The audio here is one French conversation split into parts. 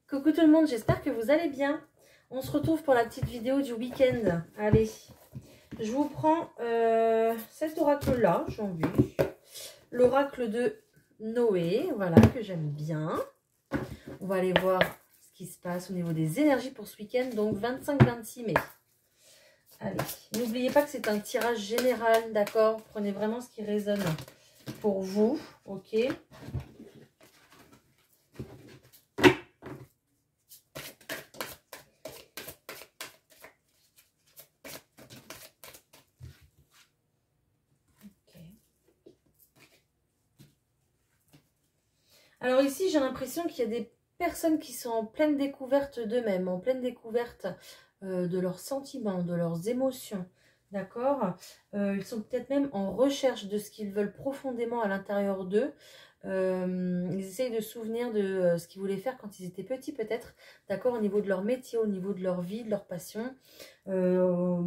Coucou tout le monde, j'espère que vous allez bien. On se retrouve pour la petite vidéo du week-end. Allez, je vous prends cet oracle-là, j'ai envie. L'oracle de Noé, voilà, que j'aime bien. On va aller voir ce qui se passe au niveau des énergies pour ce week-end, donc 25-26 mai. Allez, n'oubliez pas que c'est un tirage général, d'accord? Prenez vraiment ce qui résonne pour vous, ok? Alors ici, j'ai l'impression qu'il y a des personnes qui sont en pleine découverte d'eux-mêmes, en pleine découverte de leurs sentiments, de leurs émotions, d'accord? Ils sont peut-être même en recherche de ce qu'ils veulent profondément à l'intérieur d'eux. Ils essayent de se souvenir de ce qu'ils voulaient faire quand ils étaient petits peut-être, d'accord? Au niveau de leur métier, au niveau de leur vie, de leur passion. Voir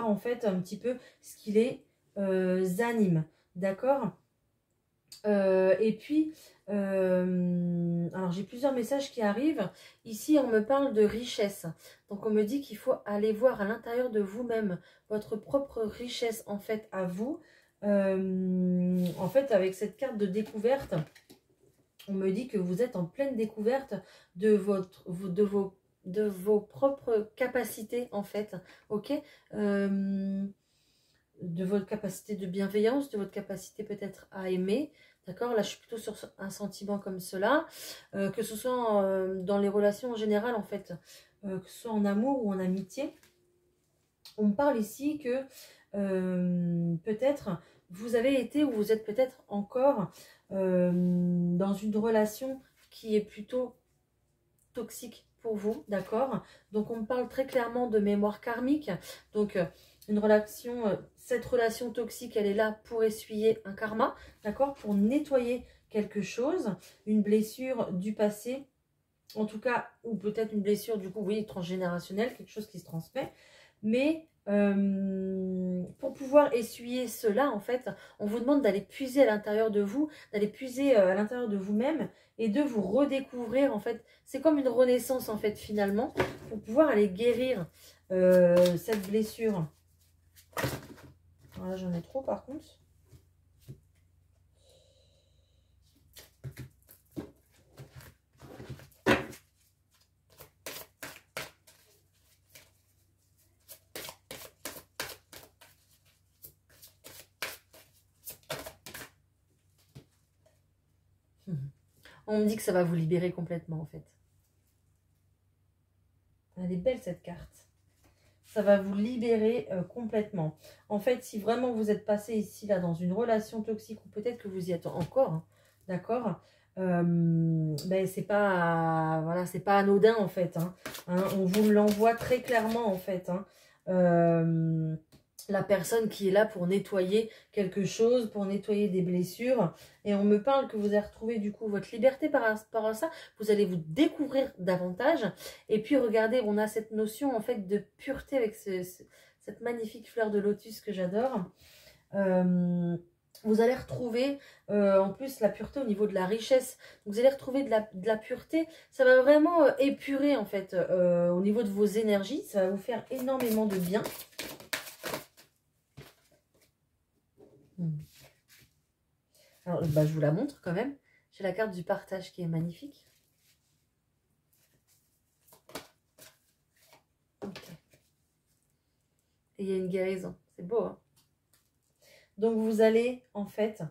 en fait un petit peu ce qui les anime, d'accord? Et puis, alors j'ai plusieurs messages qui arrivent. Ici, on me parle de richesse. Donc, on me dit qu'il faut aller voir à l'intérieur de vous-même votre propre richesse, en fait, à vous. En fait, avec cette carte de découverte, on me dit que vous êtes en pleine découverte de vos propres capacités, en fait. Ok, de votre capacité de bienveillance, de votre capacité peut-être à aimer. D'accord, là je suis plutôt sur un sentiment comme cela, que ce soit dans les relations en général en fait, que ce soit en amour ou en amitié. On me parle ici que peut-être vous avez été ou vous êtes peut-être encore dans une relation qui est plutôt toxique pour vous, d'accord? Donc on me parle très clairement de mémoire karmique, donc une relation, cette relation toxique, elle est là pour essuyer un karma, d'accord? Pour nettoyer quelque chose, une blessure du passé, en tout cas, ou peut-être une blessure du coup, vous voyez, transgénérationnelle, quelque chose qui se transmet. Mais pour pouvoir essuyer cela, en fait, on vous demande d'aller puiser à l'intérieur de vous, d'aller puiser à l'intérieur de vous-même et de vous redécouvrir, en fait. C'est comme une renaissance, en fait, finalement, pour pouvoir aller guérir cette blessure. Voilà, j'en ai trop, par contre. On me dit que ça va vous libérer complètement, en fait. Elle est belle, cette carte. Ça va vous libérer complètement. En fait, si vraiment vous êtes passé ici, là, dans une relation toxique, ou peut-être que vous y êtes encore, hein, d'accord, ben, c'est pas, voilà, c'est pas anodin, en fait. On vous l'envoie très clairement, en fait. La personne qui est là pour nettoyer quelque chose, pour nettoyer des blessures. Et on me parle que vous avez retrouvé du coup votre liberté par rapport à ça. Vous allez vous découvrir davantage. Et puis regardez, on a cette notion en fait de pureté avec cette magnifique fleur de lotus que j'adore. Vous allez retrouver en plus la pureté au niveau de la richesse. Vous allez retrouver de la pureté. Ça va vraiment épurer en fait au niveau de vos énergies. Ça va vous faire énormément de bien. Alors, bah, je vous la montre quand même. J'ai la carte du partage qui est magnifique. Okay. Et il y a une guérison. C'est beau, hein? Donc, vous allez, en fait...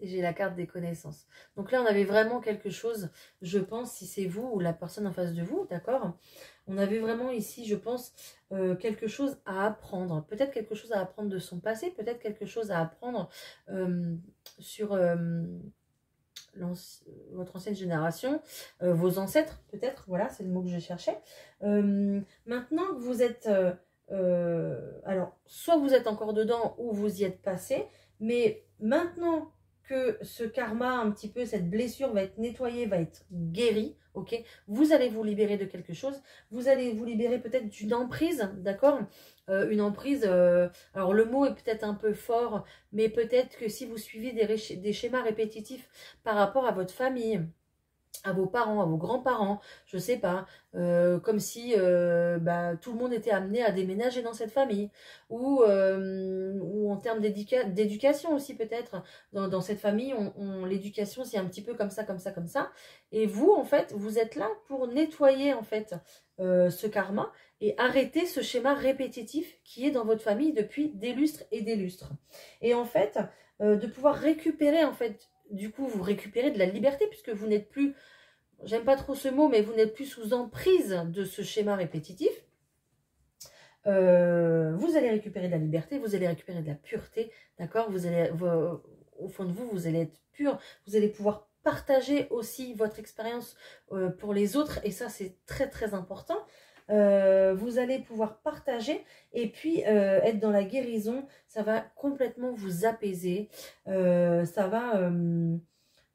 J'ai la carte des connaissances. Donc là, on avait vraiment quelque chose, je pense, si c'est vous ou la personne en face de vous, d'accord? On avait vraiment ici, je pense, quelque chose à apprendre. Peut-être quelque chose à apprendre de son passé, peut-être quelque chose à apprendre sur votre ancienne génération, vos ancêtres, peut-être, voilà, c'est le mot que je cherchais. Maintenant que vous êtes... alors, soit vous êtes encore dedans ou vous y êtes passé, mais maintenant que ce karma, un petit peu, cette blessure va être nettoyée, va être guérie, ok? Vous allez vous libérer de quelque chose, vous allez vous libérer peut-être d'une emprise, d'accord? une emprise, alors le mot est peut-être un peu fort, mais peut-être que si vous suivez des schémas répétitifs par rapport à votre famille, à vos parents, à vos grands-parents, je sais pas, comme si bah, tout le monde était amené à déménager dans cette famille, ou en termes d'éducation aussi peut-être, dans cette famille, l'éducation c'est un petit peu comme ça, comme ça, comme ça, et vous en fait, vous êtes là pour nettoyer en fait ce karma, et arrêter ce schéma répétitif qui est dans votre famille depuis des lustres et des lustres. Et en fait, de pouvoir récupérer en fait, du coup, vous récupérez de la liberté puisque vous n'êtes plus, j'aime pas trop ce mot, mais vous n'êtes plus sous emprise de ce schéma répétitif. Vous allez récupérer de la liberté, vous allez récupérer de la pureté, d'accord? Au fond de vous, vous allez être pur, vous allez pouvoir partager aussi votre expérience pour les autres, et ça c'est très très important. Vous allez pouvoir partager et puis être dans la guérison, ça va complètement vous apaiser, ça va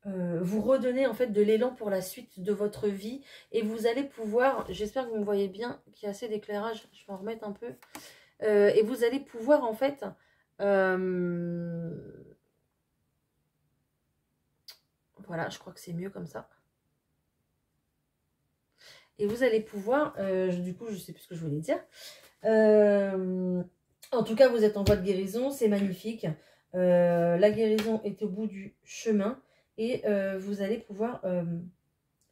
vous redonner en fait de l'élan pour la suite de votre vie, et vous allez pouvoir, j'espère que vous me voyez bien, qu'il y a assez d'éclairage, je vais en remettre un peu, et vous allez pouvoir en fait voilà, je crois que c'est mieux comme ça. Et vous allez pouvoir, du coup, je sais plus ce que je voulais dire. En tout cas, vous êtes en voie de guérison, c'est magnifique. La guérison est au bout du chemin. Et vous allez pouvoir,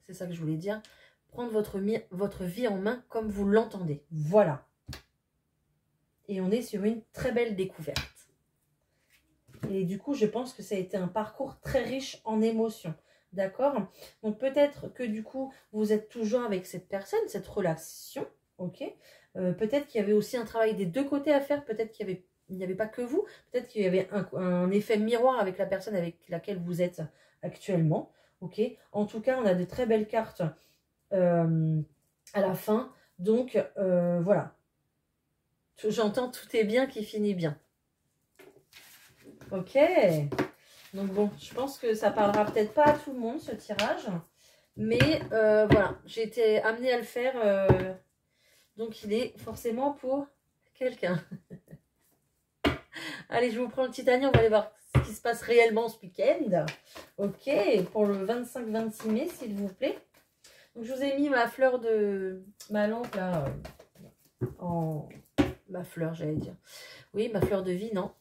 c'est ça que je voulais dire, prendre votre vie en main comme vous l'entendez. Voilà. Et on est sur une très belle découverte. Et du coup, je pense que ça a été un parcours très riche en émotions. D'accord? Donc peut-être que du coup, vous êtes toujours avec cette personne, cette relation. Ok? Peut-être qu'il y avait aussi un travail des deux côtés à faire. Peut-être qu'il n'y avait pas que vous. Peut-être qu'il y avait un effet miroir avec la personne avec laquelle vous êtes actuellement. Ok? En tout cas, on a de très belles cartes à la fin. Donc voilà. J'entends tout est bien qui finit bien. Ok. Donc bon, je pense que ça parlera peut-être pas à tout le monde ce tirage. Mais voilà, j'ai été amenée à le faire. Donc il est forcément pour quelqu'un. Allez, je vous prends le titanium, on va aller voir ce qui se passe réellement ce week-end. Ok, pour le 25-26 mai, s'il vous plaît. Donc je vous ai mis ma fleur de... ma lampe là, en... ma fleur, j'allais dire. Oui, ma fleur de vie, non.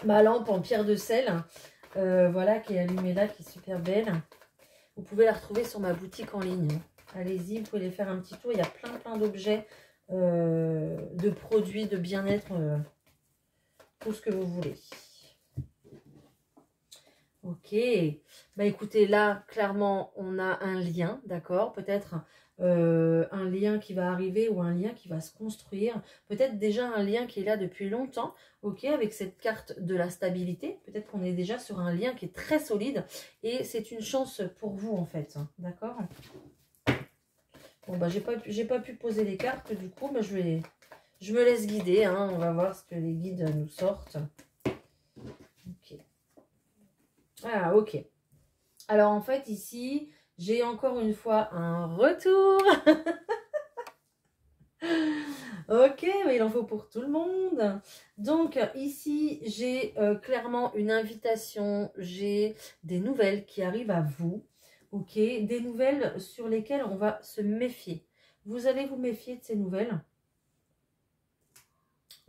Ma lampe en pierre de sel. Voilà, qui est allumée là, qui est super belle. Vous pouvez la retrouver sur ma boutique en ligne. Allez-y, vous pouvez aller faire un petit tour. Il y a plein d'objets, de produits, de bien-être, tout ce que vous voulez. Ok. Bah écoutez, là, clairement, on a un lien, d'accord? Peut-être un lien qui va arriver ou un lien qui va se construire. Peut-être déjà un lien qui est là depuis longtemps, ok? Avec cette carte de la stabilité. Peut-être qu'on est déjà sur un lien qui est très solide. Et c'est une chance pour vous, en fait. D'accord? Bon, bah, j'ai pas pu poser les cartes, du coup, mais je me laisse guider, hein. On va voir ce que les guides nous sortent. Ok. Ah, ok. Alors, en fait, ici, j'ai encore une fois un retour. Ok, mais il en faut pour tout le monde. Donc, ici, j'ai clairement une invitation. J'ai des nouvelles qui arrivent à vous. Ok, des nouvelles sur lesquelles on va se méfier. Vous allez vous méfier de ces nouvelles.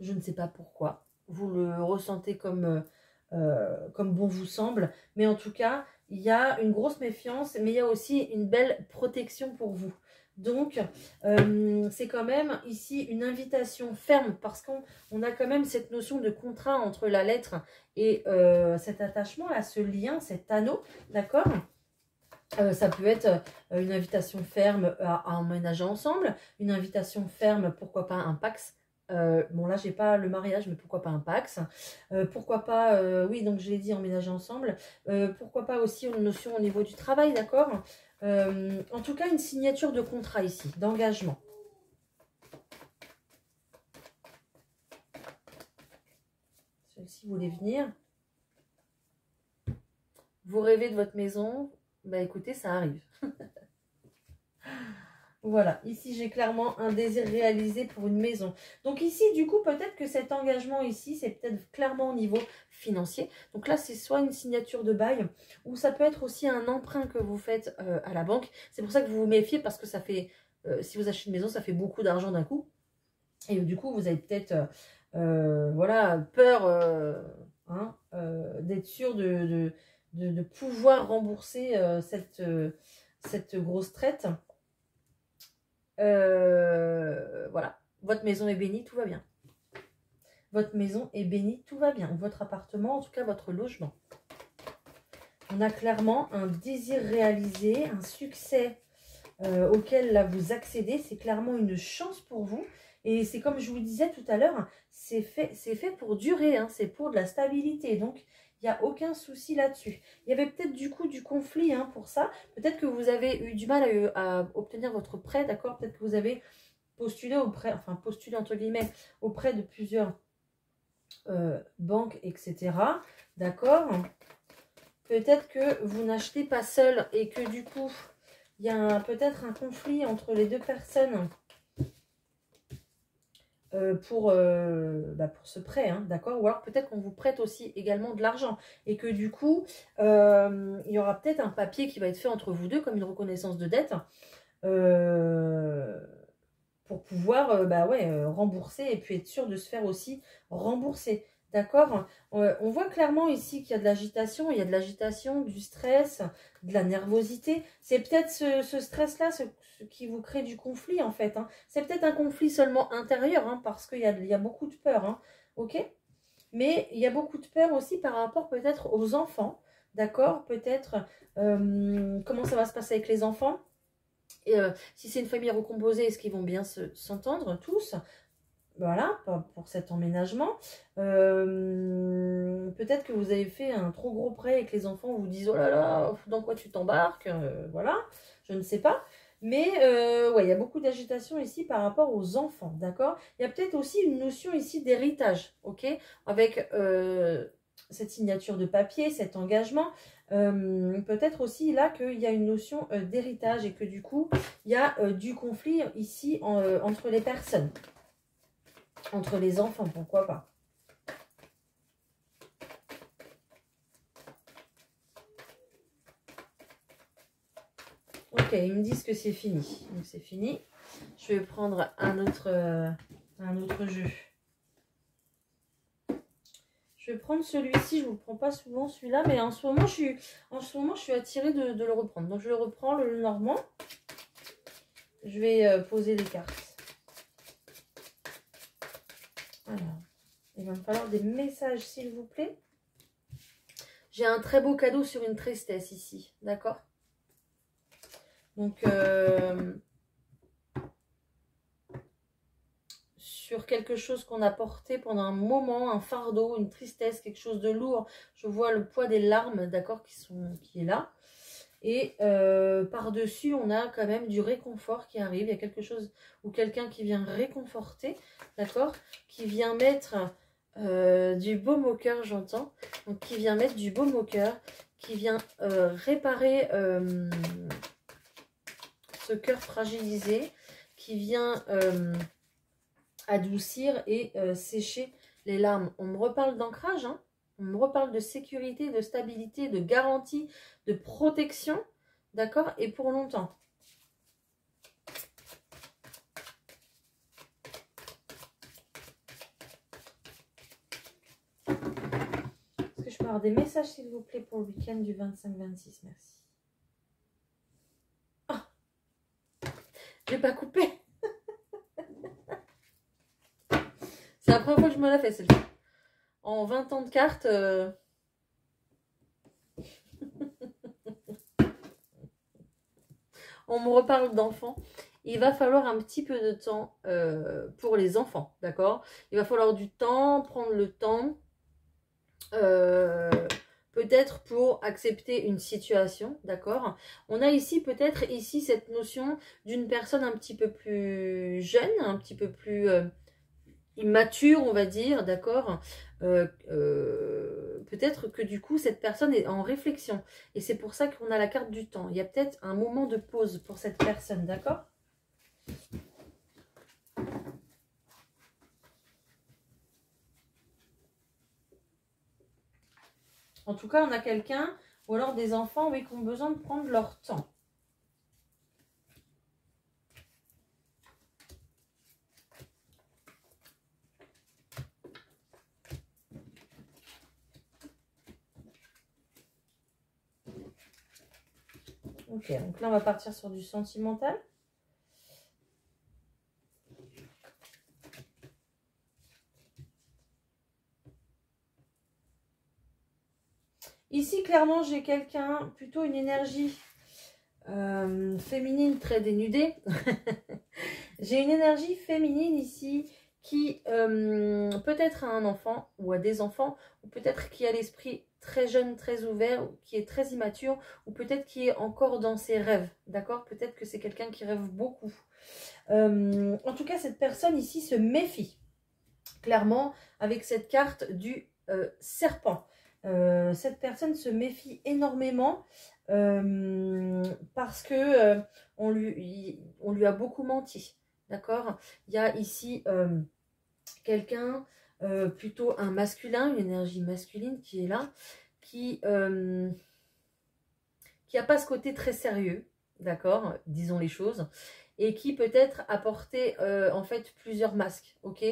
Je ne sais pas pourquoi. Vous le ressentez comme bon vous semble. Mais en tout cas, il y a une grosse méfiance, mais il y a aussi une belle protection pour vous. Donc, c'est quand même ici une invitation ferme parce qu'on a quand même cette notion de contrat entre la lettre et cet attachement-là, ce lien, cet anneau, d'accord ? Ça peut être une invitation ferme à emménager ensemble, une invitation ferme, pourquoi pas un Pax. Bon là j'ai pas le mariage, mais pourquoi pas un Pax, pourquoi pas, oui donc je l'ai dit, emménager ensemble, pourquoi pas aussi une notion au niveau du travail, d'accord, en tout cas une signature de contrat ici, d'engagement. Celle-ci voulait venir. Vous rêvez de votre maison, bah écoutez, ça arrive. Voilà, ici j'ai clairement un désir réalisé pour une maison. Donc ici, du coup, peut-être que cet engagement ici, c'est peut-être clairement au niveau financier. Donc là, c'est soit une signature de bail, ou ça peut être aussi un emprunt que vous faites à la banque. C'est pour ça que vous vous méfiez, parce que ça fait, si vous achetez une maison, ça fait beaucoup d'argent d'un coup. Et du coup, vous avez peut-être voilà, peur d'être sûr de pouvoir rembourser cette grosse traite. Voilà, votre maison est bénie, tout va bien. Votre maison est bénie, tout va bien. Ou votre appartement, en tout cas votre logement. On a clairement un désir réalisé, un succès auquel là vous accédez. C'est clairement une chance pour vous. Et c'est comme je vous disais tout à l'heure, c'est fait pour durer, hein, c'est pour de la stabilité. Donc, il n'y a aucun souci là-dessus. Il y avait peut-être du coup du conflit hein, pour ça. Peut-être que vous avez eu du mal à obtenir votre prêt, d'accord? Peut-être que vous avez postulé auprès, enfin postulé entre guillemets, auprès de plusieurs banques, etc. D'accord? Peut-être que vous n'achetez pas seul et que du coup, il y a peut-être un conflit entre les deux personnes pour ce prêt, hein, d'accord? Ou alors peut-être qu'on vous prête aussi également de l'argent et que du coup, il y aura peut-être un papier qui va être fait entre vous deux comme une reconnaissance de dette pour pouvoir rembourser et puis être sûr de se faire aussi rembourser. D'accord? On voit clairement ici qu'il y a de l'agitation, il y a de l'agitation, du stress, de la nervosité. C'est peut-être ce stress-là ce qui vous crée du conflit en fait. Hein. C'est peut-être un conflit seulement intérieur hein, parce qu'il y a beaucoup de peur. Hein, ok? Mais il y a beaucoup de peur aussi par rapport peut-être aux enfants. D'accord? Peut-être comment ça va se passer avec les enfants. Et, si c'est une famille recomposée, est-ce qu'ils vont bien s'entendre tous? Voilà, pour cet emménagement. Peut-être que vous avez fait un trop gros prêt et que les enfants vous disent « Oh là là, dans quoi tu t'embarques ?» Voilà, je ne sais pas. Mais ouais, il y a beaucoup d'agitation ici par rapport aux enfants, d'accord? Il y a peut-être aussi une notion ici d'héritage, ok? Avec cette signature de papier, cet engagement. Peut-être aussi là qu'il y a une notion d'héritage et que du coup, il y a du conflit ici entre les personnes. Entre les enfants, pourquoi pas. Ok, ils me disent que c'est fini. Donc c'est fini. Je vais prendre un autre jeu. Je vais prendre celui-ci. Je ne vous le prends pas souvent celui-là, mais en ce moment, je suis attirée de le reprendre. Donc je le reprends, le normand. Je vais poser les cartes. Alors, il va me falloir des messages, s'il vous plaît. J'ai un très beau cadeau sur une tristesse ici, d'accord? Donc, sur quelque chose qu'on a porté pendant un moment, un fardeau, une tristesse, quelque chose de lourd. Je vois le poids des larmes, d'accord, qui est là. Et par-dessus, on a quand même du réconfort qui arrive. Il y a quelque chose ou quelqu'un qui vient réconforter, d'accord, qui vient mettre du baume au cœur, j'entends. Donc, qui vient mettre du baume au cœur, qui vient réparer ce cœur fragilisé, qui vient adoucir et sécher les larmes. On me reparle d'ancrage, hein. On me reparle de sécurité, de stabilité, de garantie, de protection, d'accord, et pour longtemps. Est-ce que je peux avoir des messages, s'il vous plaît, pour le week-end du 25-26? Merci. Oh, je n'ai pas coupé. C'est la première fois que je me la fais, celle-ci. En 20 ans de cartes... on me reparle d'enfants. Il va falloir un petit peu de temps pour les enfants, d'accord? Il va falloir du temps, prendre le temps, peut-être pour accepter une situation, d'accord? On a ici peut-être cette notion d'une personne un petit peu plus jeune, un petit peu plus immature, on va dire, d'accord? Peut-être que du coup, cette personne est en réflexion. Et c'est pour ça qu'on a la carte du temps. Il y a peut-être un moment de pause pour cette personne, d'accord? En tout cas, on a quelqu'un, ou alors des enfants, oui, qui ont besoin de prendre leur temps. Ok, donc là, on va partir sur du sentimental. Ici, clairement, j'ai quelqu'un, plutôt une énergie féminine très dénudée. J'ai une énergie féminine ici qui peut-être a un enfant ou a des enfants, ou peut-être qui a l'esprit très jeune, très ouvert, ou qui est très immature, ou peut-être qui est encore dans ses rêves, d'accord? Peut-être que c'est quelqu'un qui rêve beaucoup. En tout cas, cette personne ici se méfie, clairement, avec cette carte du serpent. Cette personne se méfie énormément parce que on lui a beaucoup menti, d'accord? Il y a ici quelqu'un, plutôt un masculin, une énergie masculine qui est là, qui n'a pas ce côté très sérieux, d'accord? Disons les choses, et qui peut-être a porté en fait plusieurs masques, ok?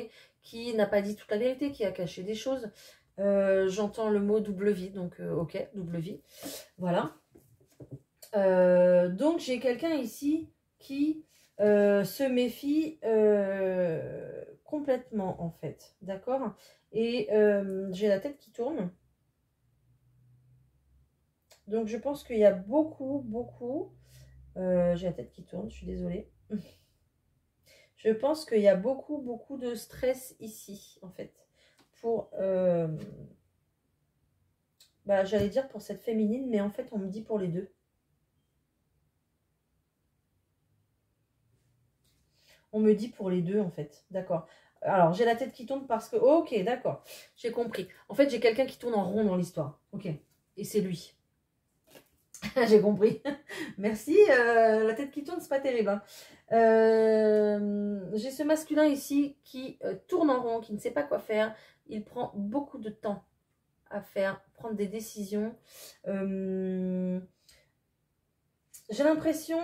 Qui n'a pas dit toute la vérité, qui a caché des choses. J'entends le mot double vie, donc ok, double vie, voilà. Donc j'ai quelqu'un ici qui se méfie complètement en fait, d'accord? Et j'ai la tête qui tourne. Donc je pense qu'il y a beaucoup, j'ai la tête qui tourne, je suis désolée. Je pense qu'il y a beaucoup de stress ici en fait. Pour, bah, j'allais dire pour cette féminine, mais en fait on me dit pour les deux. On me dit pour les deux, en fait. D'accord. Alors, j'ai la tête qui tourne parce que... Ok, d'accord. J'ai compris. En fait, j'ai quelqu'un qui tourne en rond dans l'histoire. Ok. Et c'est lui. J'ai compris. Merci. La tête qui tourne, c'est pas terrible. Hein. J'ai ce masculin ici qui tourne en rond, qui ne sait pas quoi faire. Il prend beaucoup de temps à faire, prendre des décisions. J'ai l'impression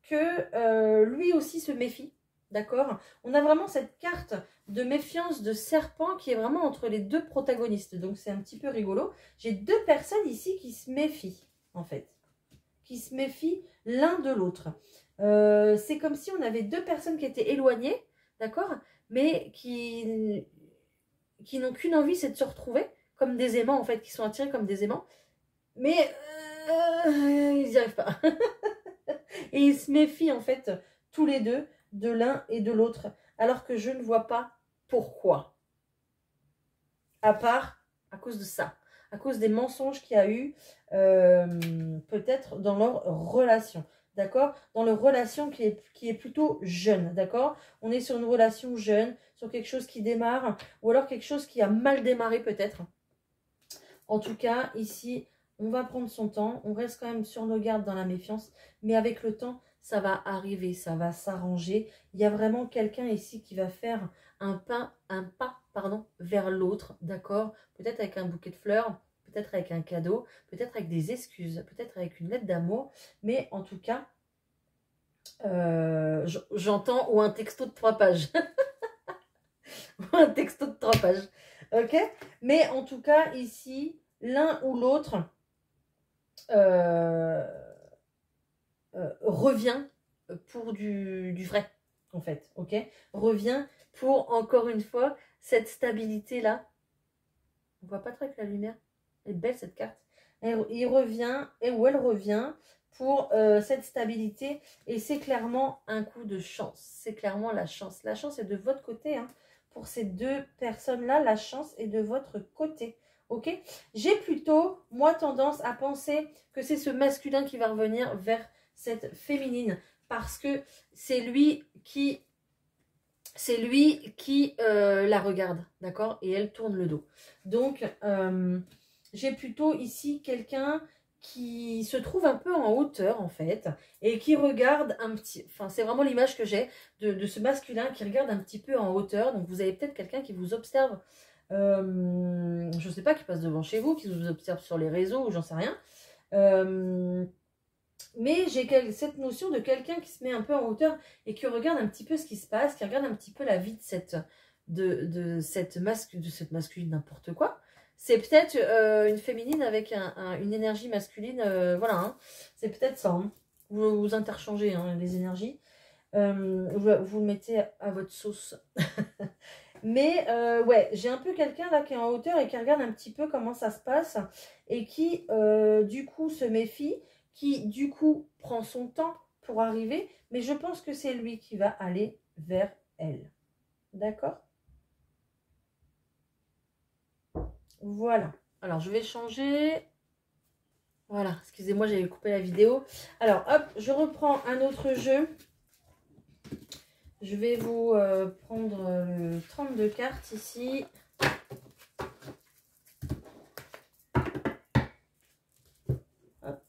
que lui aussi se méfie. D'accord? On a vraiment cette carte de méfiance de serpent qui est vraiment entre les deux protagonistes. Donc, c'est un petit peu rigolo. J'ai deux personnes ici qui se méfient, en fait. Qui se méfient l'un de l'autre. C'est comme si on avait deux personnes qui étaient éloignées, d'accord? Mais qui n'ont qu'une envie, c'est de se retrouver. Comme des aimants, en fait, qui sont attirés comme des aimants. Mais ils n'y arrivent pas. Et ils se méfient, en fait, tous les deux, de l'un et de l'autre, alors que je ne vois pas pourquoi. À part à cause de ça, à cause des mensonges qu'il y a eu, peut-être dans leur relation, d'accord? Dans leur relation qui est plutôt jeune, d'accord? On est sur une relation jeune, sur quelque chose qui démarre, ou alors quelque chose qui a mal démarré peut-être. En tout cas, ici, on va prendre son temps, on reste quand même sur nos gardes dans la méfiance, mais avec le temps, ça va arriver, ça va s'arranger. Il y a vraiment quelqu'un ici qui va faire un pas vers l'autre, d'accord? Peut-être avec un bouquet de fleurs, peut-être avec un cadeau, peut-être avec des excuses, peut-être avec une lettre d'amour, mais en tout cas, j'entends ou un texto de 3 pages. Ou un texto de 3 pages, ok? Mais en tout cas, ici, l'un ou l'autre revient pour du vrai, en fait, ok? Revient pour, encore une fois, cette stabilité-là. On voit pas trop avec la lumière. Elle est belle, cette carte. Il revient, ou elle revient, pour cette stabilité. Et c'est clairement un coup de chance. C'est clairement la chance. La chance est de votre côté, hein. Pour ces deux personnes-là, la chance est de votre côté. Ok? J'ai plutôt, moi, tendance à penser que c'est ce masculin qui va revenir vers cette féminine. Parce que c'est lui qui la regarde, d'accord? Et elle tourne le dos. Donc, j'ai plutôt ici quelqu'un qui se trouve un peu en hauteur en fait et qui regarde un petit, enfin c'est vraiment l'image que j'ai de ce masculin qui regarde un petit peu en hauteur. Donc vous avez peut-être quelqu'un qui vous observe, je sais pas, qui passe devant chez vous, qui vous observe sur les réseaux ou j'en sais rien. Mais j'ai cette notion de quelqu'un qui se met un peu en hauteur et qui regarde un petit peu ce qui se passe, qui regarde un petit peu la vie de cette masculine, n'importe quoi. C'est peut-être une féminine avec une énergie masculine, voilà, hein. C'est peut-être ça, hein. Vous interchangez hein, les énergies, vous le mettez à votre sauce. Mais ouais, j'ai un peu quelqu'un là qui est en hauteur et qui regarde un petit peu comment ça se passe et qui du coup se méfie, qui du coup prend son temps pour arriver, mais je pense que c'est lui qui va aller vers elle. D'accord? Voilà. Alors, je vais changer. Voilà, excusez-moi, j'avais coupé la vidéo. Alors, hop, je reprends un autre jeu. Je vais vous prendre le 32 cartes ici. Hop.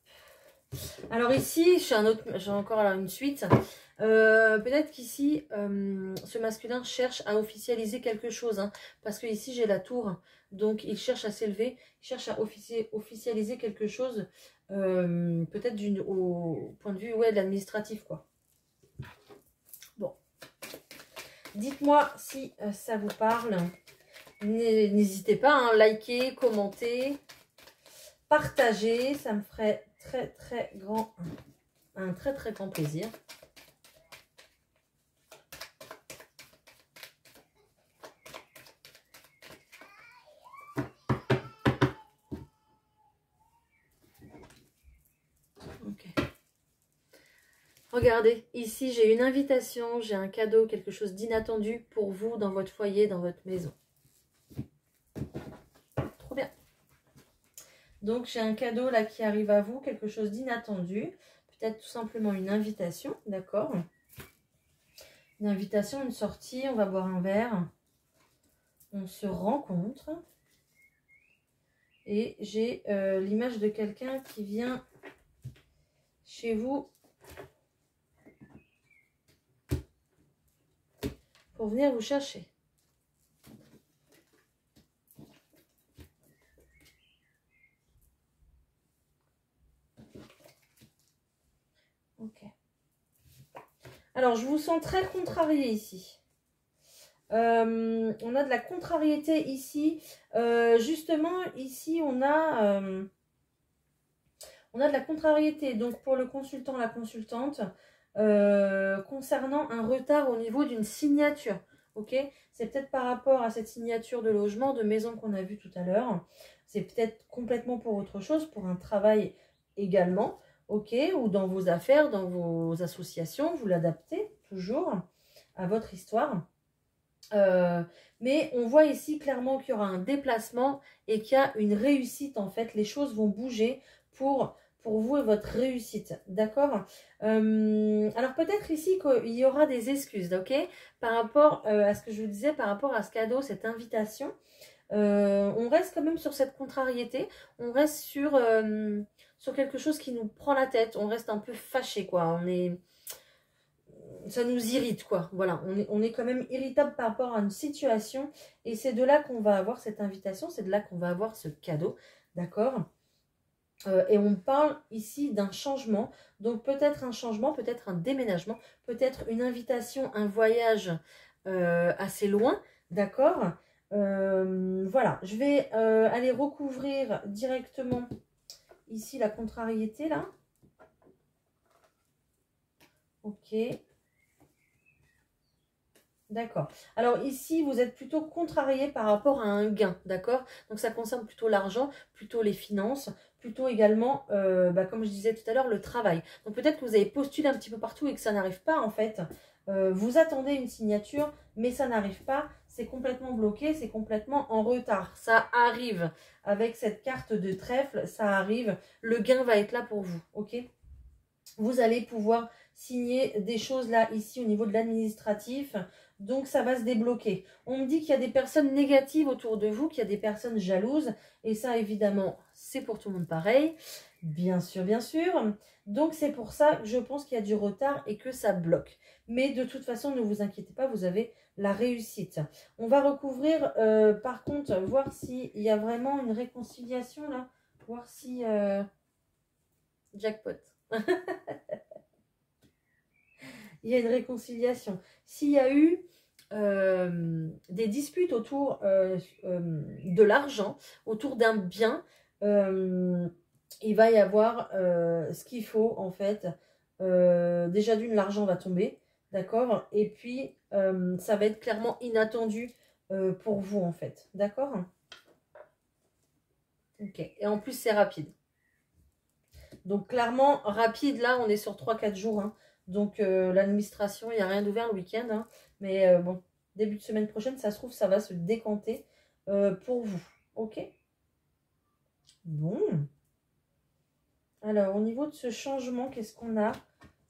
Alors ici, j'ai encore une suite. Peut-être qu'ici, ce masculin cherche à officialiser quelque chose. Hein, parce que ici, j'ai la tour. Donc, il cherche à s'élever. Il cherche à officialiser quelque chose. Peut-être au point de vue ouais, de l'administratif, quoi. Bon. Dites-moi si ça vous parle. N'hésitez pas, hein, liker, commenter, partager. Ça me ferait un très très grand plaisir. Regardez, ici j'ai une invitation, j'ai un cadeau, quelque chose d'inattendu pour vous dans votre foyer, dans votre maison. Trop bien. Donc j'ai un cadeau là qui arrive à vous, quelque chose d'inattendu. Peut-être tout simplement une invitation, d'accord? Une invitation, une sortie, on va boire un verre. On se rencontre. Et j'ai l'image de quelqu'un qui vient chez vous pour venir vous chercher. Ok. Alors, je vous sens très contrarié ici. On a de la contrariété ici. Justement, ici, on a de la contrariété. Donc, pour le consultant, la consultante, concernant un retard au niveau d'une signature. Ok, c'est peut-être par rapport à cette signature de logement, de maison qu'on a vu tout à l'heure. C'est peut-être complètement pour autre chose, pour un travail également. Ok, ou dans vos affaires, dans vos associations, vous l'adaptez toujours à votre histoire. Mais on voit ici clairement qu'il y aura un déplacement et qu'il y a une réussite en fait. Les choses vont bouger pour vous et votre réussite, d'accord? Alors peut-être ici qu'il y aura des excuses, ok? Par rapport à ce que je vous disais, par rapport à ce cadeau, cette invitation. On reste quand même sur cette contrariété, on reste sur quelque chose qui nous prend la tête, on reste un peu fâché, quoi. Ça nous irrite, quoi. Voilà, on est quand même irritable par rapport à une situation et c'est de là qu'on va avoir cette invitation, c'est de là qu'on va avoir ce cadeau, d'accord? Et on parle ici d'un changement, donc peut-être un changement, peut-être un déménagement, peut-être une invitation, un voyage assez loin, d'accord? Voilà, je vais aller recouvrir directement ici la contrariété, là. Ok. D'accord. Alors ici, vous êtes plutôt contrarié par rapport à un gain, d'accord? Donc ça concerne plutôt l'argent, plutôt les finances, plutôt également, comme je disais tout à l'heure, le travail. Donc peut-être que vous avez postulé un petit peu partout et que ça n'arrive pas en fait. Vous attendez une signature, mais ça n'arrive pas. C'est complètement bloqué, c'est complètement en retard. Ça arrive avec cette carte de trèfle, ça arrive. Le gain va être là pour vous, ok? Vous allez pouvoir signer des choses là, ici, au niveau de l'administratif. Donc, ça va se débloquer. On me dit qu'il y a des personnes négatives autour de vous, qu'il y a des personnes jalouses. Et ça, évidemment, c'est pour tout le monde pareil. Bien sûr, bien sûr. Donc, c'est pour ça que je pense qu'il y a du retard et que ça bloque. Mais de toute façon, ne vous inquiétez pas, vous avez la réussite. On va recouvrir, par contre, voir s'il y a vraiment une réconciliation, là. Voir si... Jackpot. Il y a une réconciliation. S'il y a eu des disputes autour de l'argent, autour d'un bien, il va y avoir ce qu'il faut en fait. Déjà d'une, l'argent va tomber, d'accord? Et puis, ça va être clairement inattendu pour vous en fait, d'accord? Ok, et en plus c'est rapide. Donc clairement, rapide, là on est sur 3-4 jours, hein. Donc l'administration, il n'y a rien d'ouvert le week-end, hein. Mais bon, début de semaine prochaine, ça se trouve, ça va se décanter pour vous, ok? Bon. Alors, au niveau de ce changement, qu'est-ce qu'on a?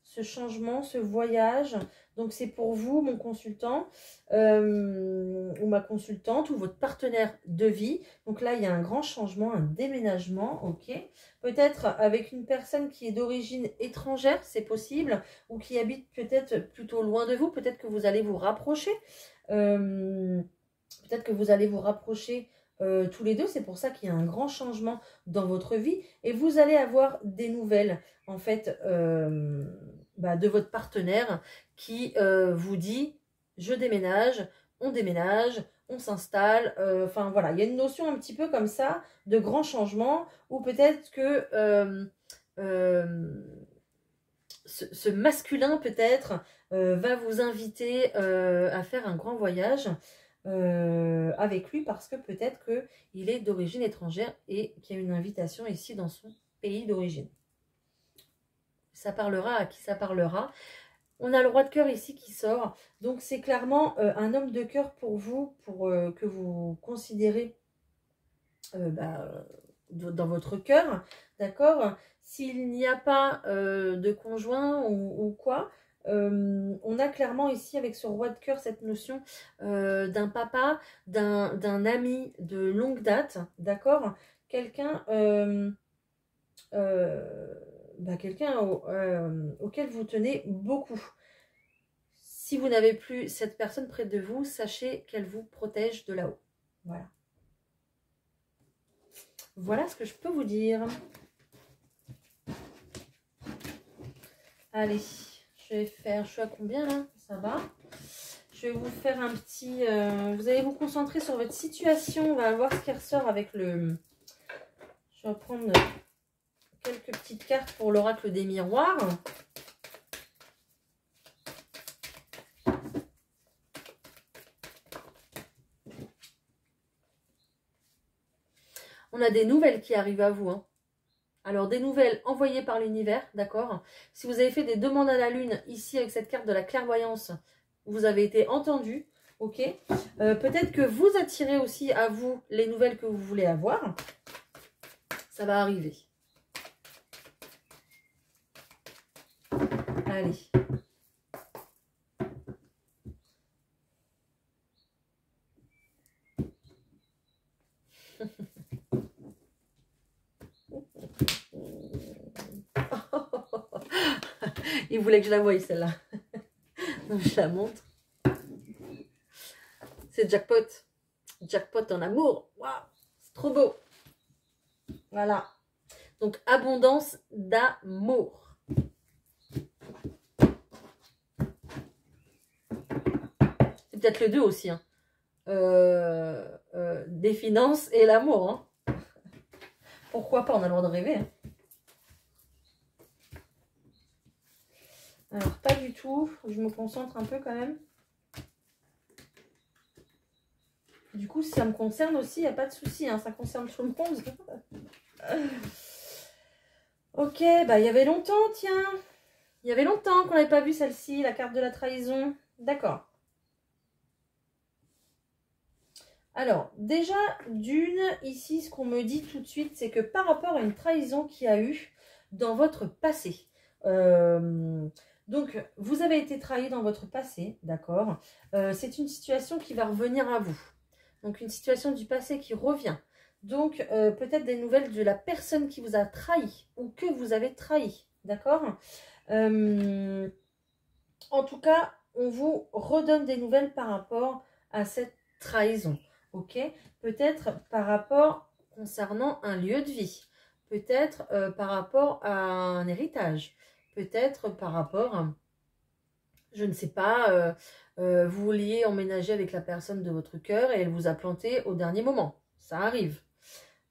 Ce changement, ce voyage. Donc, c'est pour vous, mon consultant, ou ma consultante, ou votre partenaire de vie. Donc là, il y a un grand changement, un déménagement, ok? Peut-être avec une personne qui est d'origine étrangère, c'est possible, ou qui habite peut-être plutôt loin de vous. Peut-être que vous allez vous rapprocher. Peut-être que vous allez vous rapprocher tous les deux. C'est pour ça qu'il y a un grand changement dans votre vie. Et vous allez avoir des nouvelles, en fait, de votre partenaire qui vous dit « je déménage », on s'installe. Enfin, voilà, il y a une notion un petit peu comme ça de grand changement ou peut-être que ce masculin, peut-être, va vous inviter à faire un grand voyage avec lui parce que peut-être qu'il est d'origine étrangère et qu'il y a une invitation ici dans son pays d'origine. Ça parlera à qui ça parlera. On a le roi de cœur ici qui sort. Donc c'est clairement un homme de cœur pour vous, pour que vous considérez dans votre cœur. D'accord? S'il n'y a pas de conjoint ou quoi, on a clairement ici avec ce roi de cœur cette notion d'un papa, d'un ami de longue date, d'accord? Quelqu'un quelqu'un auquel vous tenez beaucoup. Si vous n'avez plus cette personne près de vous, sachez qu'elle vous protège de là-haut. Voilà. Voilà ce que je peux vous dire. Allez, je vais faire, je suis à combien là? Ça va? Je vais vous faire un petit... vous allez vous concentrer sur votre situation. On va voir ce qui ressort avec le... Je vais prendre quelques petites cartes pour l'oracle des miroirs. On a des nouvelles qui arrivent à vous, hein. Alors, des nouvelles envoyées par l'univers, d'accord? Si vous avez fait des demandes à la lune, ici, avec cette carte de la clairvoyance, vous avez été entendu, ok? Peut-être que vous attirez aussi à vous les nouvelles que vous voulez avoir. Ça va arriver. Allez. Il voulait que je la voie, celle-là. Donc, je la montre. C'est jackpot. Jackpot en amour. Waouh, c'est trop beau. Voilà. Donc, abondance d'amour. C'est peut-être le 2 aussi. Hein. Des finances et l'amour. Hein. Pourquoi pas, on a le droit de rêver. Hein. Alors, pas du tout. Je me concentre un peu quand même. Du coup, si ça me concerne aussi, il n'y a pas de souci. Hein, ça concerne tout le monde. Ok, bah il y avait longtemps, tiens. Il y avait longtemps qu'on n'avait pas vu celle-ci, la carte de la trahison. D'accord. Alors, déjà, d'une, ici, ce qu'on me dit tout de suite, c'est que par rapport à une trahison qu'il y a eu dans votre passé, donc, vous avez été trahi dans votre passé, d'accord? C'est une situation qui va revenir à vous. Donc, une situation du passé qui revient. Donc, peut-être des nouvelles de la personne qui vous a trahi ou que vous avez trahi. D'accord? En tout cas, on vous redonne des nouvelles par rapport à cette trahison. Ok? Peut-être par rapport concernant un lieu de vie. Peut-être par rapport à un héritage. Peut-être par rapport, je ne sais pas, vous vouliez emménager avec la personne de votre cœur et elle vous a planté au dernier moment. Ça arrive.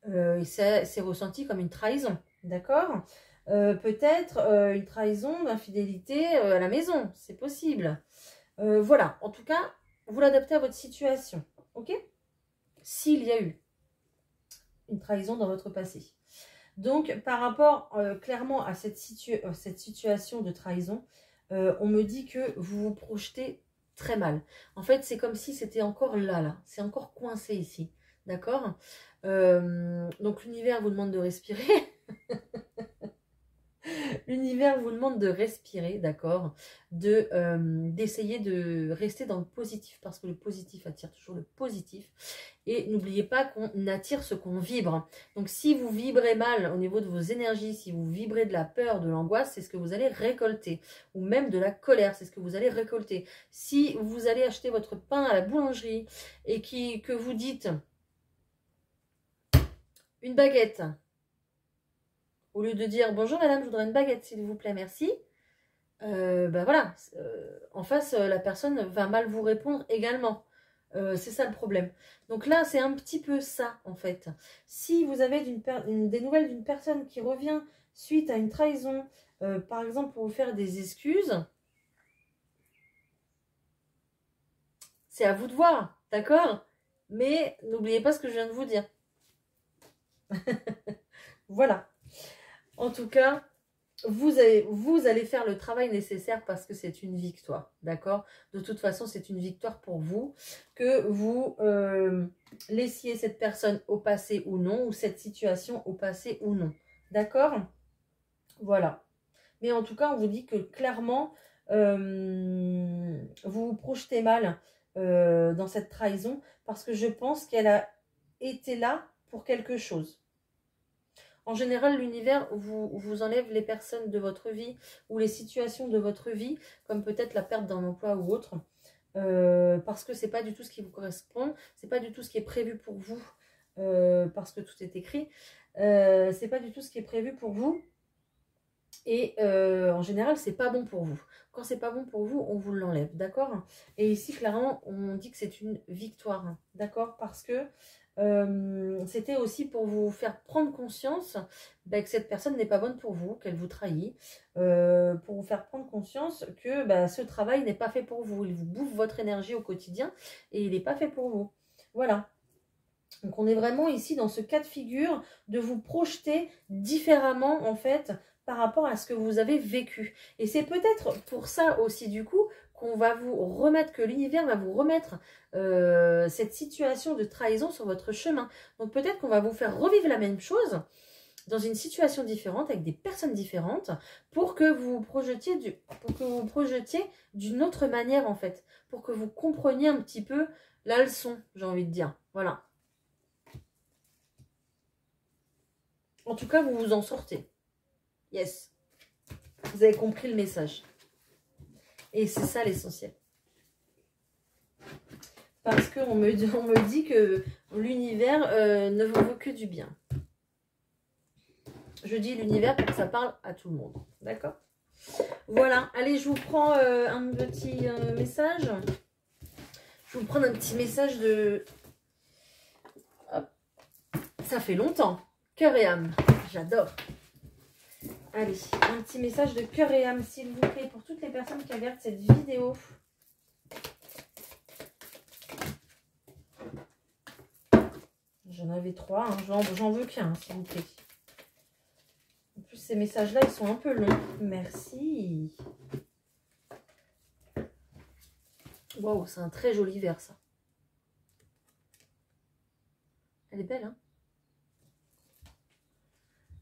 Et c'est ressenti comme une trahison. D'accord? Peut-être une trahison d'infidélité à la maison. C'est possible. Voilà. En tout cas, vous l'adaptez à votre situation. Ok? S'il y a eu une trahison dans votre passé. Donc, par rapport clairement à cette situation de trahison, on me dit que vous vous projetez très mal. En fait, c'est comme si c'était encore là. C'est encore coincé ici. D'accord? Donc, l'univers vous demande de respirer. L'univers vous demande de respirer, d'accord, d'essayer de rester dans le positif, parce que le positif attire toujours le positif. Et n'oubliez pas qu'on attire ce qu'on vibre. Donc si vous vibrez mal au niveau de vos énergies, si vous vibrez de la peur, de l'angoisse, c'est ce que vous allez récolter. Ou même de la colère, c'est ce que vous allez récolter. Si vous allez acheter votre pain à la boulangerie et que vous dites une baguette, au lieu de dire « Bonjour madame, je voudrais une baguette s'il vous plaît, merci », ben voilà, en face, la personne va mal vous répondre également. C'est ça le problème. Donc là, c'est un petit peu ça, en fait. Si vous avez des nouvelles d'une personne qui revient suite à une trahison, par exemple pour vous faire des excuses, c'est à vous de voir, d'accord? Mais n'oubliez pas ce que je viens de vous dire. Voilà. En tout cas, vous allez faire le travail nécessaire parce que c'est une victoire, d'accord? De toute façon, c'est une victoire pour vous, que vous laissiez cette personne au passé ou non, ou cette situation au passé ou non, d'accord? Voilà. Mais en tout cas, on vous dit que clairement, vous vous projetez mal dans cette trahison parce que je pense qu'elle a été là pour quelque chose. En général, l'univers vous enlève les personnes de votre vie ou les situations de votre vie, comme peut-être la perte d'un emploi ou autre, parce que c'est pas du tout ce qui vous correspond, c'est pas du tout ce qui est prévu pour vous, parce que tout est écrit, c'est pas du tout ce qui est prévu pour vous, et en général, c'est pas bon pour vous. Quand c'est pas bon pour vous, on vous l'enlève, d'accord? Et ici, clairement, on dit que c'est une victoire, d'accord? Parce que c'était aussi pour vous faire prendre conscience que cette personne n'est pas bonne pour vous, qu'elle vous trahit, pour vous faire prendre conscience que ce travail n'est pas fait pour vous. Il vous bouffe votre énergie au quotidien et il n'est pas fait pour vous. Voilà. Donc on est vraiment ici dans ce cas de figure de vous projeter différemment en fait par rapport à ce que vous avez vécu. Et c'est peut-être pour ça aussi du coup qu'on va vous remettre, que l'univers va vous remettre cette situation de trahison sur votre chemin. Donc peut-être qu'on va vous faire revivre la même chose dans une situation différente, avec des personnes différentes, pour que vous vous projetiez d'une autre manière en fait, pour que vous compreniez un petit peu la leçon, j'ai envie de dire. Voilà. En tout cas, vous vous en sortez. Yes. Vous avez compris le message. Et c'est ça l'essentiel. Parce qu'on me dit que l'univers ne veut que du bien. Je dis l'univers pour que ça parle à tout le monde. D'accord? Voilà. Allez, je vous prends un petit message. Je vais vous prendre un petit message de... Hop. Ça fait longtemps. Cœur et âme. J'adore. Allez, un petit message de cœur et âme, s'il vous plaît, pour toutes les personnes qui regardent cette vidéo. J'en avais 3, hein. J'en veux qu'un, s'il vous plaît. En plus, ces messages-là, ils sont un peu longs. Merci. Waouh, c'est un très joli verre, ça. Elle est belle, hein?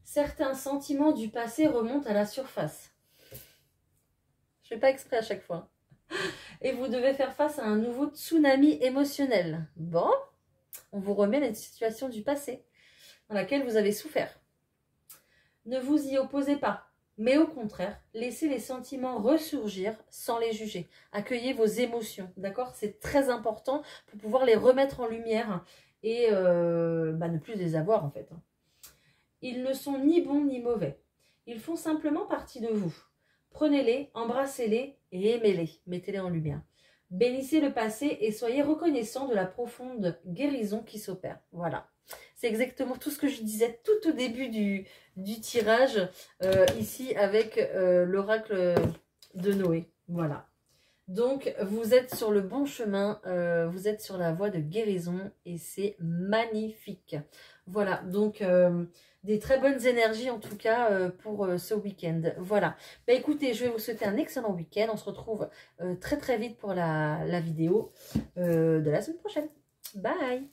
Certains sentiments du passé remontent à la surface. Je ne fais pas exprès à chaque fois. Et vous devez faire face à un nouveau tsunami émotionnel. Bon, on vous remet les situations du passé. dans laquelle vous avez souffert. Ne vous y opposez pas, mais au contraire, laissez les sentiments ressurgir sans les juger. Accueillez vos émotions, d'accord? C'est très important pour pouvoir les remettre en lumière et ne plus les avoir en fait. Ils ne sont ni bons ni mauvais. Ils font simplement partie de vous. Prenez-les, embrassez-les et aimez-les. Mettez-les en lumière. Bénissez le passé et soyez reconnaissants de la profonde guérison qui s'opère. Voilà. C'est exactement tout ce que je disais tout au début du tirage, ici avec l'oracle de Noé. Voilà. Donc, vous êtes sur le bon chemin, vous êtes sur la voie de guérison et c'est magnifique. Voilà, donc des très bonnes énergies en tout cas pour ce week-end. Voilà. Bah, écoutez, je vais vous souhaiter un excellent week-end. On se retrouve très très vite pour la vidéo de la semaine prochaine. Bye!